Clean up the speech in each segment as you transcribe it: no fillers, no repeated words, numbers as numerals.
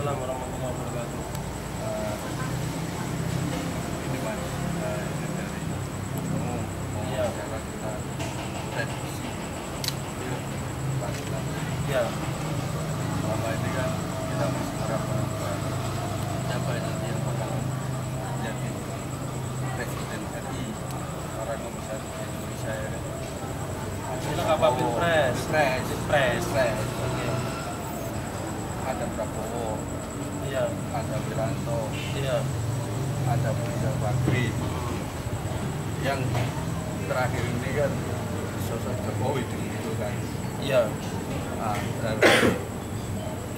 Waalaikumsalam warahmatullahi wabarakatuh. Ini Mas, ini dari umum Iya. cara kita revisi peraturan. Ya, Selama ini kan kita masih harapkan siapa nanti yang bakal menjadi presiden RI orang komisaris Indonesia ya. bilang apa pilpres? Pilpres. Oke. Ada Prabowo, Iya, ada Wiranto, iya. ada Buya Bakri. Yang terakhir ini kan sosok Jokowi gitu kan. Iya. Nah, dan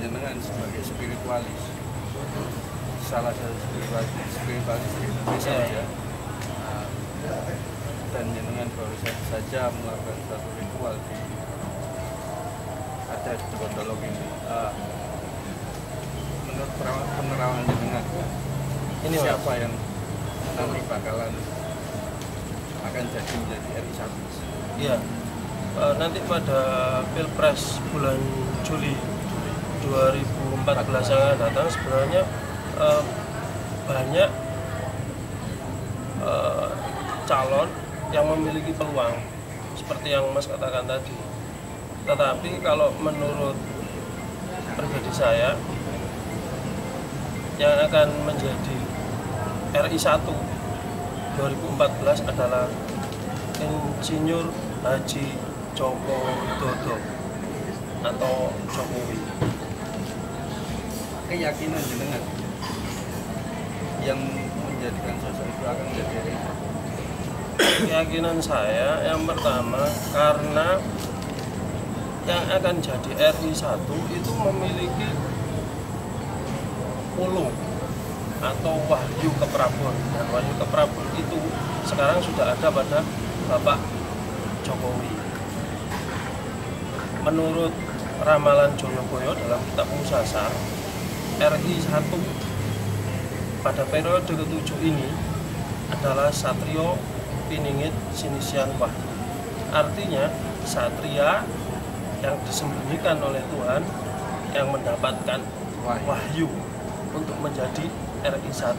jenengan sebagai spiritualis, salah satu spiritualis di Indonesia Iya. ya. Nah, dan jenengan baru saja melakukan satu ritual di ada di Gondolong ini. Menurut penerawangan jenengan, Ini Mas. siapa yang nanti bakalan akan jadi menjadi RI 1? Iya. Nanti pada pilpres bulan Juli 2014 yang akan datang sebenarnya banyak calon yang memiliki peluang seperti yang Mas katakan tadi. Tetapi kalau menurut pribadi saya yang akan menjadi RI 1 2014 adalah Insinyur Haji Joko Widodo atau Jokowi. Keyakinan jenengan yang menjadikan sosok itu akan menjadi RI 1? Keyakinan saya yang pertama karena yang akan jadi RI 1 itu memiliki ulu atau wahyu keprabon, dan wahyu keprabon itu sekarang sudah ada pada Bapak Jokowi. Menurut ramalan Joyoboyo dalam kitab Musasar, RI 1 pada periode ke-7 ini adalah Satrio Piningit Sinisian Wahyu. Artinya satria yang disembunyikan oleh Tuhan yang mendapatkan wahyu untuk menjadi RI 1.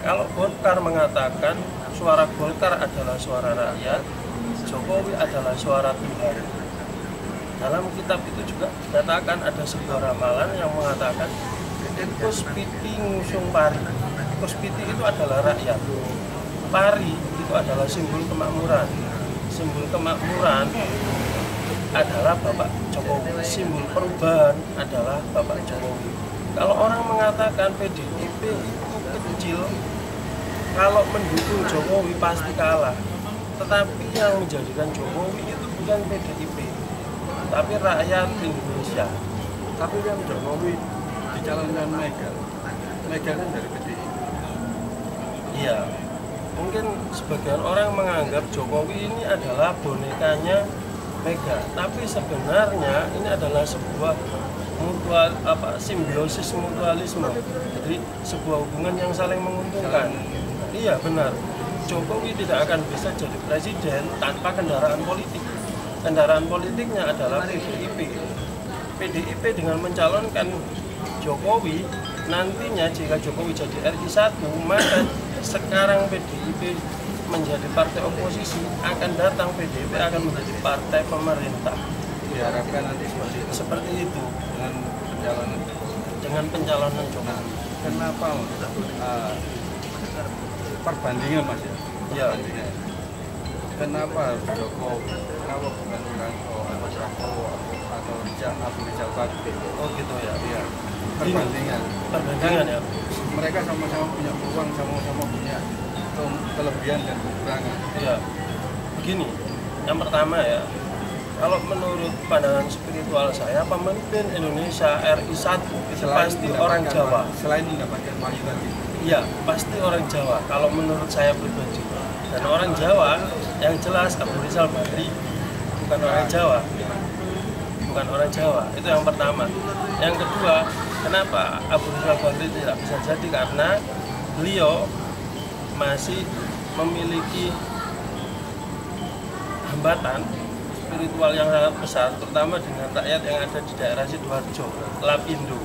Kalau Golkar mengatakan suara Golkar adalah suara rakyat, Jokowi adalah suara Tuhan. Dalam kitab itu juga dikatakan ada sebuah ramalan yang mengatakan Kuspiti ngusung pari. Kuspiti itu adalah rakyat. Pari itu adalah simbol kemakmuran. Simbol kemakmuran adalah Bapak Jokowi. Simbol perubahan adalah Bapak Jokowi. Kalau orang mengatakan PDIP itu kecil, kalau mendukung Jokowi pasti kalah. Tetapi yang menjadikan Jokowi itu bukan PDIP, tapi rakyat Indonesia. Tapi yang Jokowi dicalonkan Mega kan dari PDI. Iya, mungkin sebagian orang menganggap Jokowi ini adalah bonekanya Mega, tapi sebenarnya ini adalah sebuah simbiosis mutualisme. Jadi sebuah hubungan yang saling menguntungkan. Iya benar. Jokowi tidak akan bisa jadi presiden tanpa kendaraan politik. Kendaraan politiknya adalah PDIP. PDIP dengan mencalonkan Jokowi, nantinya jika Jokowi jadi RI 1, maka sekarang PDIP menjadi partai oposisi, akan datang PDIP akan menjadi partai pemerintah. Diharapkan nanti Seperti itu dengan pencalonan Jokowi. Nah, kenapa perbandingan Mas ya? Ya. Perbandingan. Kenapa Jokowi? Kenapa bukan Wiranto atau Prabowo atau Abu Rizal Bakri? Oh gitu ya. Iya. Perbandingan ya. Mereka sama-sama punya peluang, sama-sama punya kelebihan dan kekurangan. Iya. Begini, yang pertama ya, kalau menurut pandangan spiritual saya, pemimpin Indonesia RI 1 itu pasti orang Jawa. Selain mendapatkan wahyu tadi. Iya, pasti orang Jawa. Kalau menurut saya pribadi. Dan orang Jawa yang jelas Abu Rizal Bakri bukan orang Jawa. Bukan orang Jawa. Itu yang pertama. Yang kedua, kenapa Abu Rizal Bakri tidak bisa jadi? Karena beliau masih memiliki hambatan spiritual yang sangat besar, terutama dengan rakyat yang ada di daerah Sidoarjo, Lapindo.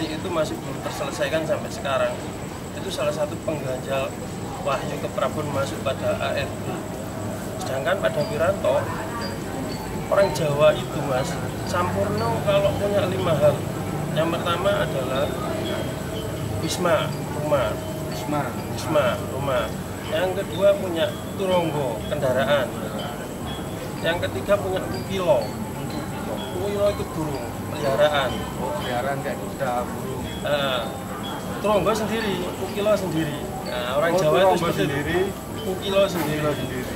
detik itu masih belum terselesaikan sampai sekarang. Itu salah satu pengganjal Wahyu ke Prabon masuk pada ARD. Sedangkan pada Wiranto, orang Jawa itu Mas, Sampurno kalau punya 5 hal. Yang pertama adalah Wisma, rumah. Rumah. Yang kedua punya Turonggo, kendaraan. Yang ketiga punya Ukilo. Ukilo itu burung, peliharaan. Peliharaan kayak kuda, burung. Turonggo sendiri, Ukilo sendiri. Nah, orang Jawa itu sendiri, Ukilo sendiri.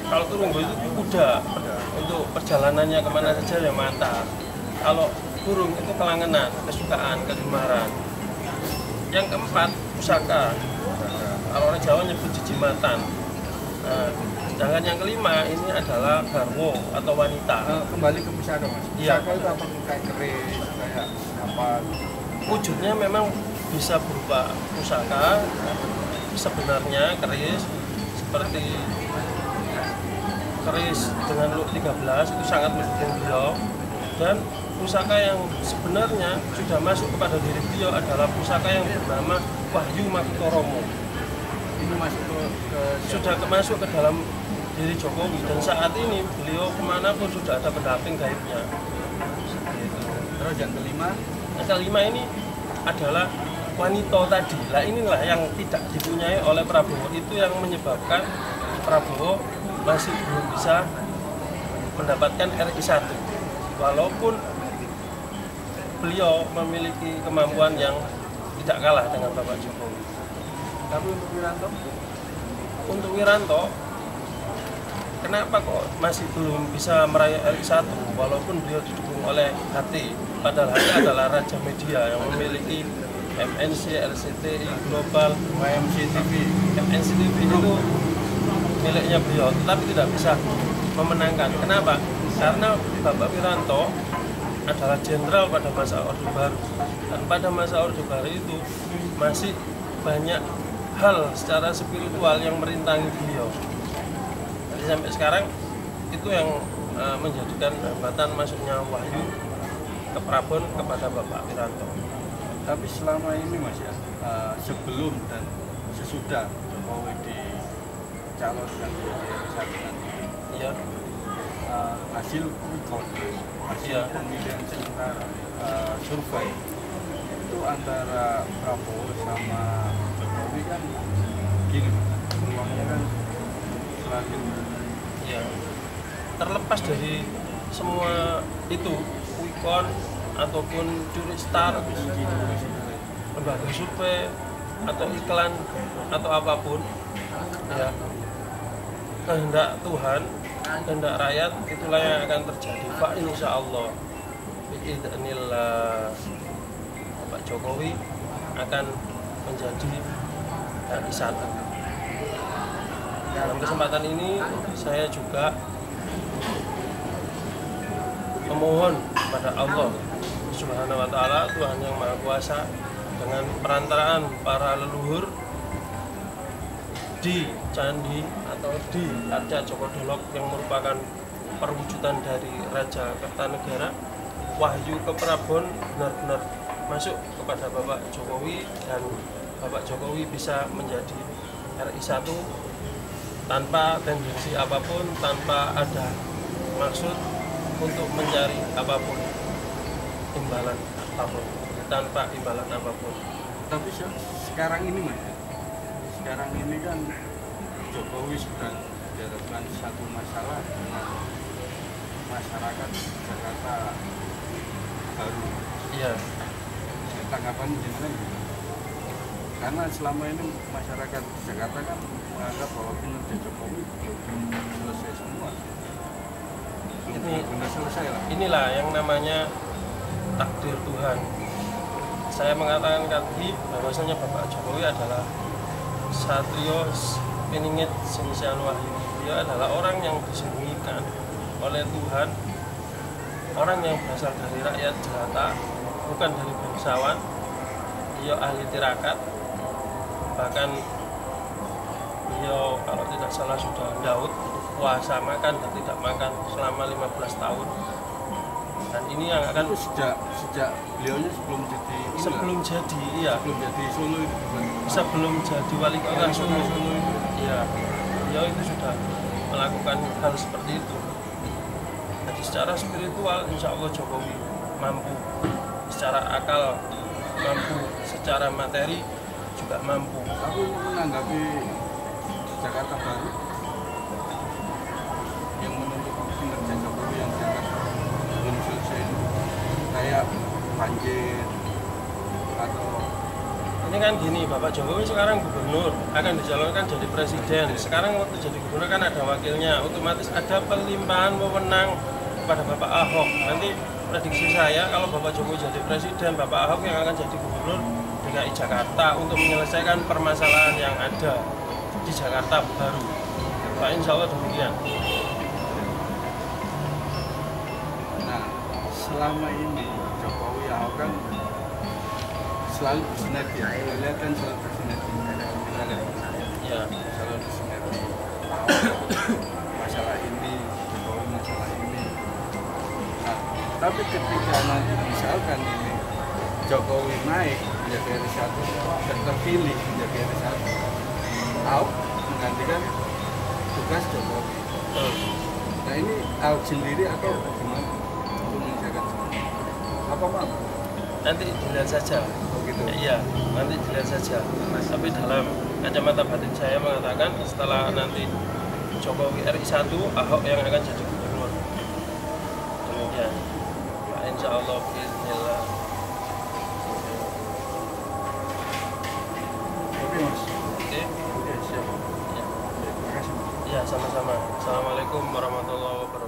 Kalau Turonggo itu kuda. Untuk perjalanannya kemana saja ya mantap. Kalau burung itu kelangenan, kesukaan, kegemaran. Yang keempat, pusaka. Kalau orang Jawa nyebut jijimatan. Sedangkan yang kelima ini adalah garwo atau wanita. Kembali ke pusaka Mas. Iya. Pusaka itu apa? Kayak keris, kayak apa? Wujudnya memang bisa berupa pusaka. Sebenarnya keris seperti keris dengan look 13 itu sangat mendukung beliau. Dan pusaka yang sebenarnya sudah masuk kepada diri beliau adalah pusaka yang bernama Wahyu Makutoromo. Ini masuk ke sudah masuk ke dalam diri Jokowi, dan saat ini beliau kemanapun sudah ada pendamping gaibnya. Terus yang kelima ini adalah wanita tadi. Lah inilah yang tidak dipunyai oleh Prabowo, itu yang menyebabkan Prabowo masih belum bisa mendapatkan RI 1 walaupun beliau memiliki kemampuan yang tidak kalah dengan Bapak Jokowi. Tapi untuk Wiranto, kenapa kok masih belum bisa meraih RI 1 walaupun beliau didukung oleh HT, padahal HT adalah raja media yang memiliki MNC, LCTI, Global, MNC-TV. MNC-TV itu miliknya beliau, tetapi tidak bisa memenangkan. Kenapa? Karena Bapak Wiranto adalah jenderal pada masa Orde Baru, dan pada masa Orde Baru itu masih banyak hal secara spiritual yang merintangi beliau. Jadi sampai sekarang itu yang menjadikan hambatan masuknya Wahyu ke Prabon kepada Bapak Wiranto. Tapi selama ini Mas ya, sebelum dan sesudah Jokowi dicalonkan menjadi pasangan, Iya. Hasil pemilihan sementara survei itu antara Prabowo sama Jokowi kan gini, peluangnya kan semakin. Ya, terlepas dari semua itu, Wikon ataupun curi star, lembaga survei atau iklan atau apapun, ya kehendak Tuhan, kehendak rakyat itulah yang akan terjadi. Fa insyaallah biidznillah Pak Jokowi akan menjadi RI 1. Dalam kesempatan ini saya juga memohon kepada Allah Subhanahu wa taala, Tuhan yang Maha Kuasa, dengan perantaraan para leluhur di Candi atau di Arca Joko Dolok yang merupakan perwujudan dari Raja Kertanegara, Wahyu ke Prabon benar-benar masuk kepada Bapak Jokowi, dan Bapak Jokowi bisa menjadi RI 1 tanpa tendensi apapun, tanpa ada maksud untuk mencari apapun, imbalan apapun, tanpa imbalan apapun. Tapi sekarang ini Mas, sekarang ini kan Jokowi sedang dihadapkan satu masalah dengan masyarakat Jakarta baru. Iya. Tanggapan gimana? Karena selama ini masyarakat Jakarta kan menganggap bahwa kinerja Jokowi belum selesai semua. Ini benar selesai lah. Inilah yang namanya takdir Tuhan. Saya mengatakan tadi bahwasanya Bapak Jokowi adalah Satrio Piningit Sinsian Wahyu. Dia adalah orang yang disembunyikan oleh Tuhan, orang yang berasal dari rakyat jelata, bukan dari bangsawan. Dia ahli tirakat, bahkan beliau kalau tidak salah sudah Daud, puasa makan dan tidak makan selama 15 tahun. Dan ini yang akan Itu sejak beliaunya sebelum jadi sebelum jadi, iya, sebelum jadi Solo itu bukan? sebelum jadi wali kota Solo. Solo itu. Iya, beliau itu sudah melakukan hal seperti itu. Jadi secara spiritual, insya Allah Jokowi mampu, secara akal mampu, secara materi juga mampu. Aku menanggapi Jakarta Baru yang menuntut kinerja Jokowi yang dianggap belum selesai itu kayak banjir atau Ini kan gini, Bapak Jokowi sekarang gubernur, akan dicalonkan jadi presiden. Sekarang waktu jadi gubernur kan ada wakilnya, otomatis ada pelimpahan wewenang kepada Bapak Ahok. Nanti prediksi saya kalau Bapak Jokowi jadi presiden, Bapak Ahok yang akan jadi gubernur DKI Jakarta untuk menyelesaikan permasalahan yang ada di Jakarta Baru. Pak, insya Allah demikian. nah selama ini Jokowi Ahok kan selalu bersinergi, kita lihat kan selalu bersinergi, kita lihat Ya, selalu bersinergi. Ahok masalah ini, Jokowi masalah ini. Nah, tapi ketika nanti misalkan ini Jokowi naik menjadi RI1 dan terpilih menjadi RI1, Ahok menggantikan tugas Jokowi. betul. Nah ini Ahok sendiri atau bagaimana untuk menjaga apa Pak? Nanti dilihat saja. Oh gitu. Iya, nanti dilihat saja. Tapi dalam kacamata batin saya mengatakan setelah nanti Jokowi RI1, Ahok yang akan jadi gubernur. Demikian. Pak, insya Allah, bismillah. Oke Mas. Oke. Oke siap. Ya. Terima kasih Mas. Ya, sama-sama. Assalamualaikum warahmatullahi wabarakatuh.